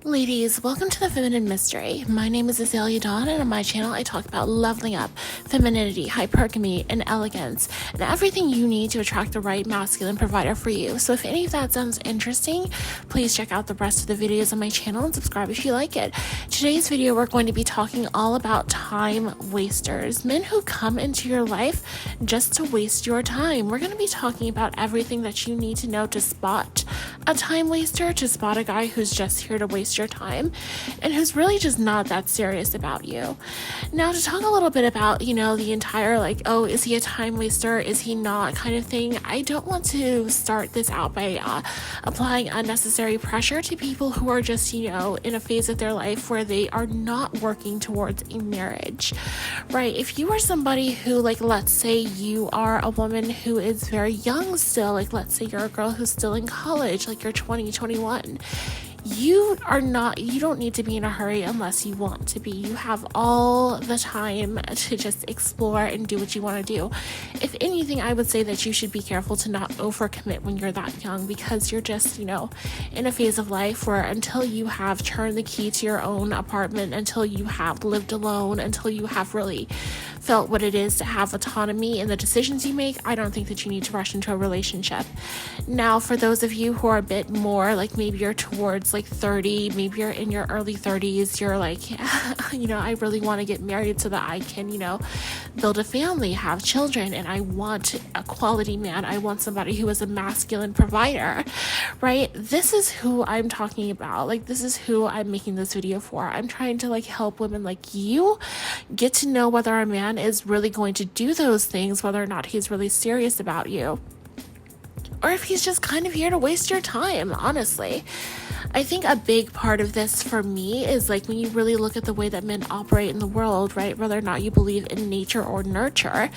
Ladies, welcome to the Feminine Mystery. My name is Azalea Dawn, and on my channel I talk about leveling up, femininity, hypergamy, and elegance, and everything you need to attract the right masculine provider for you. So if any of that sounds interesting, please check out the rest of the videos on my channel and subscribe if you like it. Today's video, we're going to be talking all about time wasters, men who come into your life just to waste your time. We're going to be talking about everything that you need to know to spot a time waster, to spot a guy who's just here to waste your time and who's really just not that serious about you. Now, to talk a little bit about, the entire oh, is he a time waster? Is he not kind of thing? I don't want to start this out by applying unnecessary pressure to people who are just, in a phase of their life where they are not working towards a marriage, right? If you are somebody who, let's say you are a woman who is very young still, let's say you're a girl who's still in college, you're 20, 21, you don't need to be in a hurry unless you want to be. You have all the time to just explore and do what you want to do. If anything, I would say that you should be careful to not overcommit when you're that young, because you're just, in a phase of life where until you have turned the key to your own apartment, until you have lived alone, until you have really felt what it is to have autonomy in the decisions you make, I don't think that you need to rush into a relationship. Now, for those of you who are a bit more, maybe you're towards 30, maybe you're in your early 30s, you're I really want to get married so that I can, build a family, have children, and I want a quality man. I want somebody who is a masculine provider, right? This is who I'm talking about. This is who I'm making this video for. I'm trying to help women like you get to know whether a man is really going to do those things, whether or not he's really serious about you, or if he's just kind of here to waste your time, honestly. I think a big part of this for me is when you really look at the way that men operate in the world, right? Whether or not you believe in nature or nurture,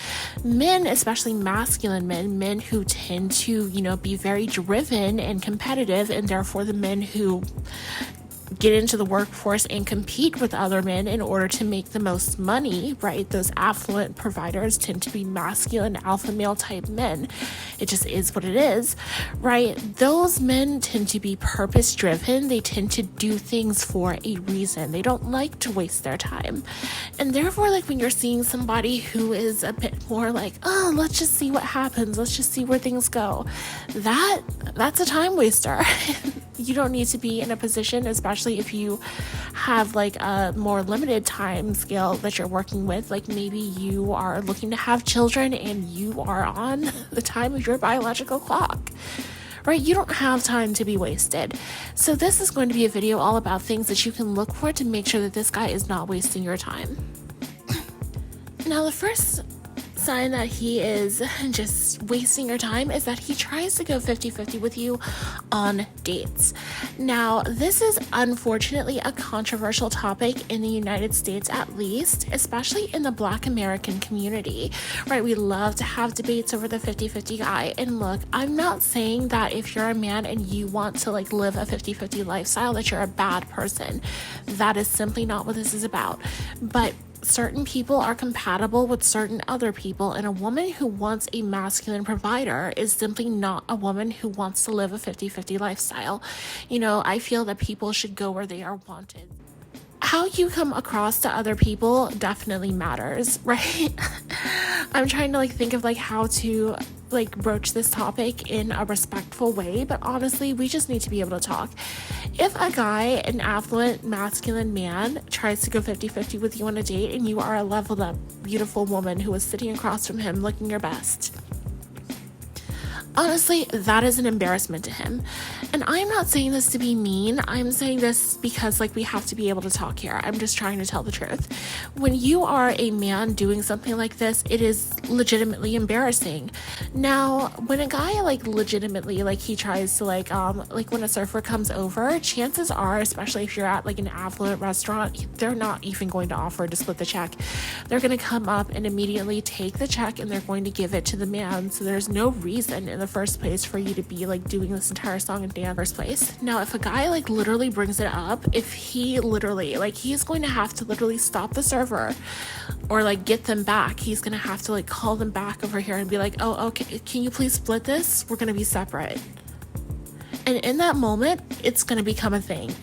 men, especially masculine men who tend to, be very driven and competitive, and therefore the men who get into the workforce and compete with other men in order to make the most money, right? Those affluent providers tend to be masculine, alpha male type men. It just is what it is, right? Those men tend to be purpose driven. They tend to do things for a reason. They don't like to waste their time. And therefore, when you're seeing somebody who is a bit more oh, let's just see what happens, let's just see where things go, that's a time waster. You don't need to be in a position, especially if you have a more limited time scale that you're working with. Maybe you are looking to have children and you are on the time of your biological clock, right? You don't have time to be wasted. So this is going to be a video all about things that you can look for to make sure that this guy is not wasting your time. Now, the first sign that he is just wasting your time is that he tries to go 50-50 with you on dates. Now, this is unfortunately a controversial topic in the United States, at least, especially in the Black American community, right? We love to have debates over the 50-50 guy. And look, I'm not saying that if you're a man and you want to live a 50-50 lifestyle that you're a bad person. That is simply not what this is about. But certain people are compatible with certain other people, and a woman who wants a masculine provider is simply not a woman who wants to live a 50-50 lifestyle. I feel that people should go where they are wanted. How you come across to other people definitely matters, right? I'm trying to think of how to broach this topic in a respectful way, but honestly, we just need to be able to talk. If a guy, an affluent masculine man, tries to go 50-50 with you on a date and you are a leveled up beautiful woman who is sitting across from him looking your best, honestly, that is an embarrassment to him. And I'm not saying this to be mean. I'm saying this because we have to be able to talk here. I'm just trying to tell the truth. When you are a man doing something like this, it is legitimately embarrassing. Now, when a guy legitimately he tries to when a surfer comes over, chances are, especially if you're at an affluent restaurant, they're not even going to offer to split the check. They're going to come up and immediately take the check and they're going to give it to the man. So there's no reason in the first place for you to be doing this entire song and dance in the first place. Now, if a guy literally brings it up, if he literally he's going to have to literally stop the server or get them back. He's gonna have to call them back over here and be oh, okay, can you please split this? We're gonna be separate. And in that moment, it's gonna become a thing.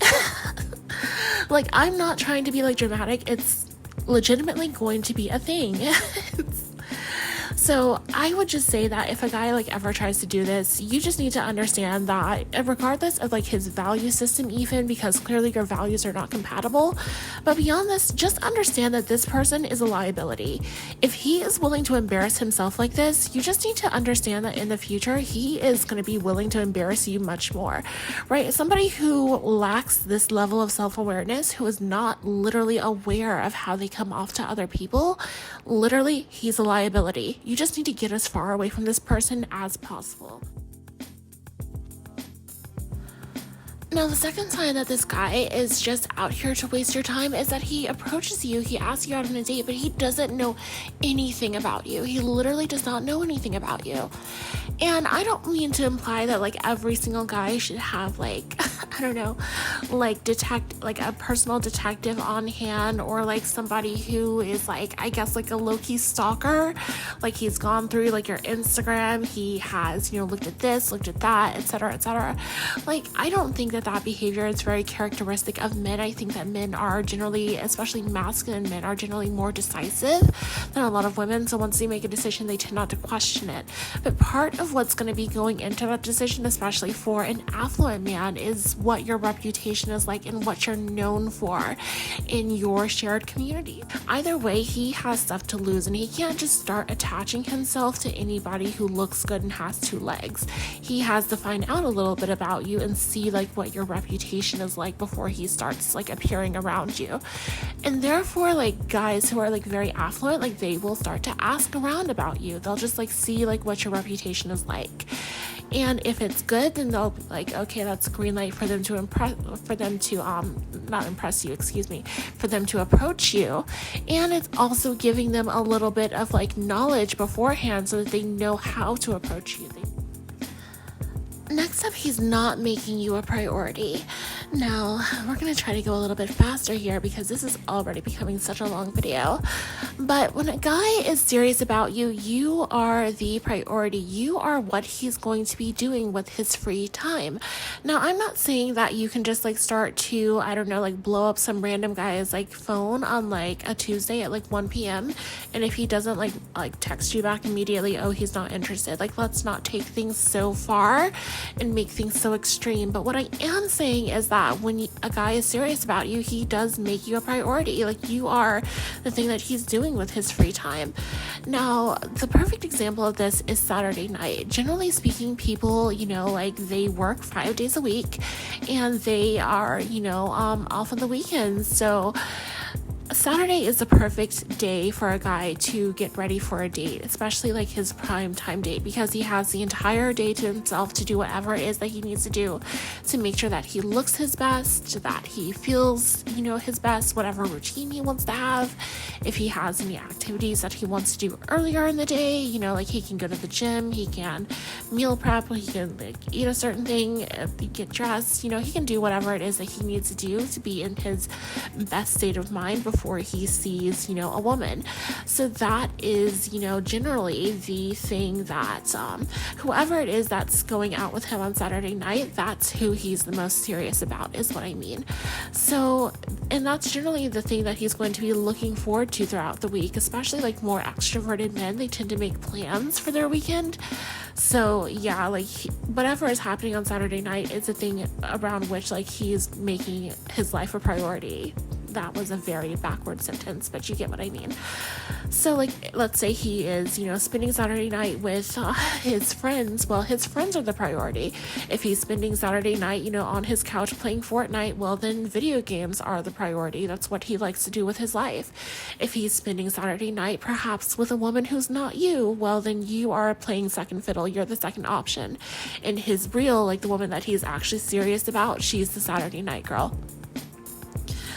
Like, I'm not trying to be like dramatic. It's legitimately going to be a thing. So I would just say that if a guy like ever tries to do this, you just need to understand that regardless of like his value system, even because clearly your values are not compatible, but beyond this, just understand that this person is a liability. If he is willing to embarrass himself like this, you just need to understand that in the future, he is going to be willing to embarrass you much more, right? Somebody who lacks this level of self-awareness, who is not literally aware of how they come off to other people, literally, he's a liability. You just need to get as far away from this person as possible. Now, the second sign that this guy is just out here to waste your time is that he approaches you, he asks you out on a date, but he doesn't know anything about you. He literally does not know anything about you. And I don't mean to imply that like every single guy should have like, I don't know, like a personal detective on hand, or like somebody who is like, I guess like a low-key stalker. Like he's gone through like your Instagram, he has, looked at this, looked at that, etc., etc. Like, I don't think that behavior is very characteristic of men. I think that men are generally, especially masculine men, are generally more decisive than a lot of women. So once they make a decision, they tend not to question it. But part of what's going to be going into that decision, especially for an affluent man, is what your reputation is like and what you're known for in your shared community. Either way, he has stuff to lose, and he can't just start attaching himself to anybody who looks good and has two legs. He has to find out a little bit about you and see like what your reputation is like before he starts like appearing around you. And therefore, like guys who are like very affluent, like they will start to ask around about you. They'll just like see like what your reputation is like. And if it's good, then they'll be like, okay, that's a green light for them to approach you. And it's also giving them a little bit of like knowledge beforehand so that they know how to approach you. Next up, he's not making you a priority. Now, we're going to try to go a little bit faster here because this is already becoming such a long video. But when a guy is serious about you, you are the priority. You are what he's going to be doing with his free time. Now, I'm not saying that you can just like start to, I don't know, like blow up some random guy's like phone on like a Tuesday at like 1 p.m. And if he doesn't like text you back immediately, oh, he's not interested. Like, let's not take things so far and make things so extreme. But what I am saying is that when a guy is serious about you, he does make you a priority. Like, you are the thing that he's doing with his free time. Now, the perfect example of this is Saturday night. Generally speaking, people, like they work 5 days a week and they are, off on the weekends. So Saturday is the perfect day for a guy to get ready for a date, especially like his prime time date, because he has the entire day to himself to do whatever it is that he needs to do to make sure that he looks his best, that he feels, his best, whatever routine he wants to have. If he has any activities that he wants to do earlier in the day, like he can go to the gym, he can meal prep, he can like eat a certain thing, get dressed, he can do whatever it is that he needs to do to be in his best state of mind before he sees, a woman. So that is, generally the thing that whoever it is that's going out with him on Saturday night, that's who he's the most serious about, is what I mean. So, and that's generally the thing that he's going to be looking forward to throughout the week, especially like more extroverted men. They tend to make plans for their weekend. So yeah, like whatever is happening on Saturday night is a thing around which like he's making his life a priority. That was a very backward sentence, but you get what I mean. So like, let's say he is, spending Saturday night with his friends. Well, his friends are the priority. If he's spending Saturday night, on his couch playing Fortnite, well, then video games are the priority. That's what he likes to do with his life. If he's spending Saturday night, perhaps with a woman who's not you, well, then you are playing second fiddle. You're the second option. And his real, like the woman that he's actually serious about, she's the Saturday night girl.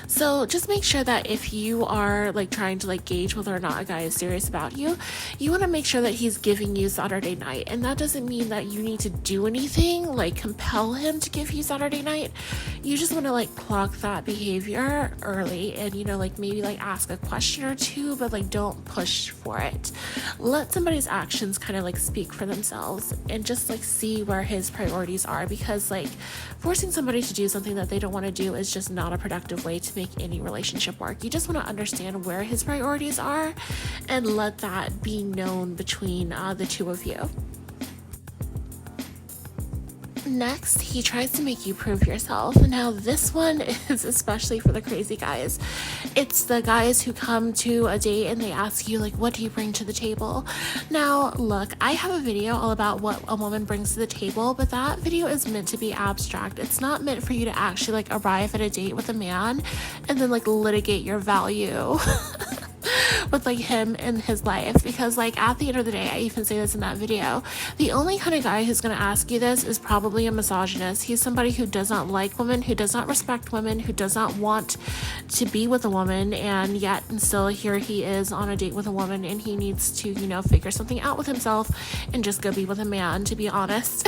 So just make sure that if you are like trying to like gauge whether or not a guy is serious about you, you want to make sure that he's giving you Saturday night. And that doesn't mean that you need to do anything, like compel him to give you Saturday night. You just want to like clock that behavior early and, like maybe like ask a question or two, but like don't push for it. Let somebody's actions kind of like speak for themselves and just like see where his priorities are, because like forcing somebody to do something that they don't want to do is just not a productive way to make any relationship work. You just want to understand where his priorities are and let that be known between the two of you. Next, he tries to make you prove yourself. Now, this one is especially for the crazy guys. It's the guys who come to a date and they ask you, like, what do you bring to the table? Now, look, I have a video all about what a woman brings to the table, but that video is meant to be abstract. It's not meant for you to actually, like, arrive at a date with a man and then, like, litigate your value. With like him in his life, because like at the end of the day, I even say this in that video, the only kind of guy who's going to ask you this is probably a misogynist. He's somebody who does not like women, who does not respect women, who does not want to be with a woman, and yet and still here he is on a date with a woman, and he needs to, you know, figure something out with himself and just go be with a man, to be honest.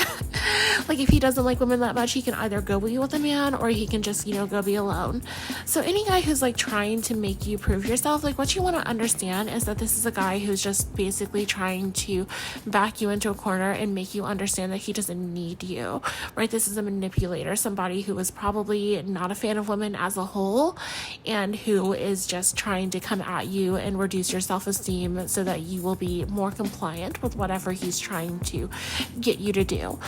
Like if he doesn't like women that much, he can either go be with a man or he can just, you know, go be alone. So any guy who's like trying to make you prove yourself, like what you want to understand is that this is a guy who's just basically trying to back you into a corner and make you understand that he doesn't need you, right? This is a manipulator, somebody who is probably not a fan of women as a whole and who is just trying to come at you and reduce your self-esteem so that you will be more compliant with whatever he's trying to get you to do.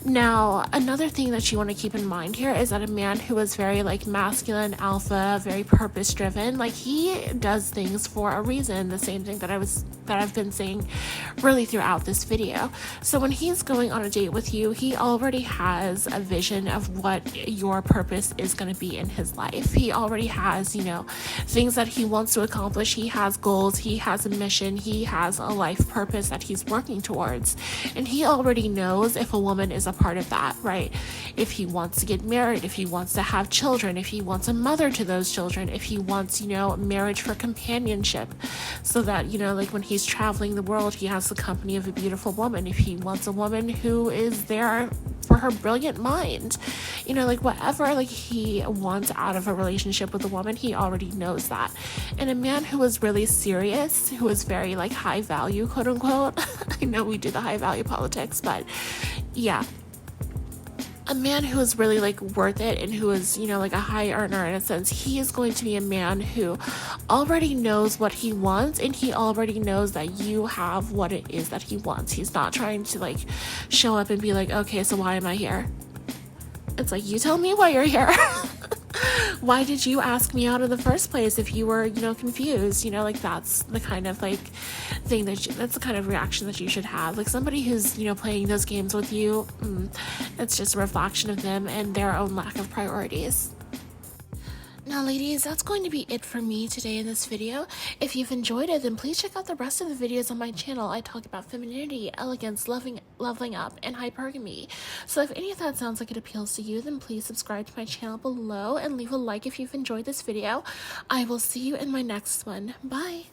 Now, another thing that you want to keep in mind here is that a man who is very like masculine, alpha, very purpose driven, like he does things for a reason, the same thing that I've been saying really throughout this video. So when he's going on a date with you, he already has a vision of what your purpose is going to be in his life. He already has, you know, things that he wants to accomplish. He has goals, he has a mission, he has a life purpose that he's working towards. And he already knows if a woman is a part of that, right? If he wants to get married, if he wants to have children, if he wants a mother to those children, if he wants, you know, marriage for companionship, so that, you know, like when he's traveling the world, he has the company of a beautiful woman. If he wants a woman who is there for her brilliant mind, you know, like whatever like he wants out of a relationship with a woman, he already knows that. And a man who is really serious, who is very like high value, quote unquote, I know we do the high value politics, but yeah, a man who is really like worth it and who is, you know, like a high earner in a sense, he is going to be a man who already knows what he wants, and he already knows that you have what it is that he wants. He's not trying to like show up and be like, okay, so why am I here? It's like, you tell me why you're here. Why did you ask me out in the first place if you were, you know, confused? You know, like that's the kind of like thing that's the kind of reaction that you should have. Like somebody who's, you know, playing those games with you, it's just a reflection of them and their own lack of priorities. Now, ladies, that's going to be it for me today in this video. If you've enjoyed it, then please check out the rest of the videos on my channel. I talk about femininity, elegance, leveling up, and hypergamy. So if any of that sounds like it appeals to you, then please subscribe to my channel below and leave a like if you've enjoyed this video. I will see you in my next one. Bye!